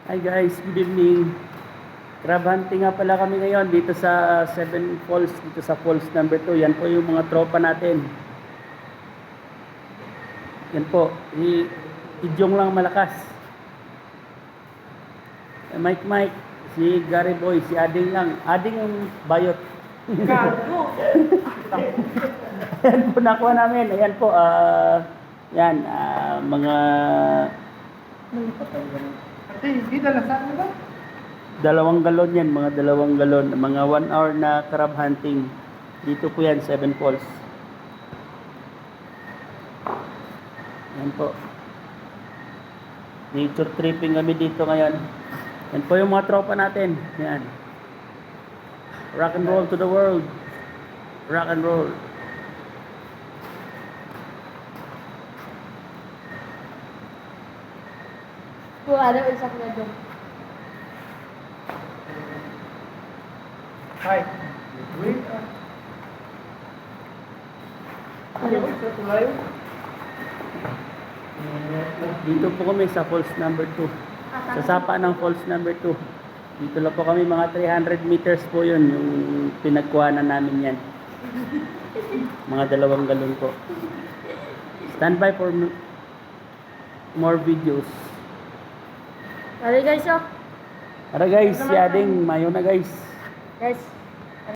Hi guys, good evening. Crab hunting nga pala kami ngayon dito sa Seven Falls, dito sa Falls number 2. Yan po yung mga tropa natin. Yan po, si Jong lang malakas. Mike, si Gary Boy, si Ading lang. Ading yung bayot. Gago! Ayan po nakuha namin. Ayan po, mga Ate, hindi dalasaan mo ba? 2 galon yan, mga 2 galon. Mga 1 hour na crab hunting. Dito po yan, Seven Falls. Yan po. Nature tripping kami dito ngayon. Yan po yung mga tropa natin. Yan. Rock and roll to the world. Rock and roll. Kung ano, isang na doon. Hi. Wait. Ano? Ito tulayo? Dito po kami sa falls number 2. Sa sapa ng falls number 2. Dito lang po kami, mga 300 meters po yun, yung pinagkuhanan namin yan. Mga 2 galon po. Stand by for more videos. Ano guys, oh? Tara guys, si Ading, mayo na guys. Guys,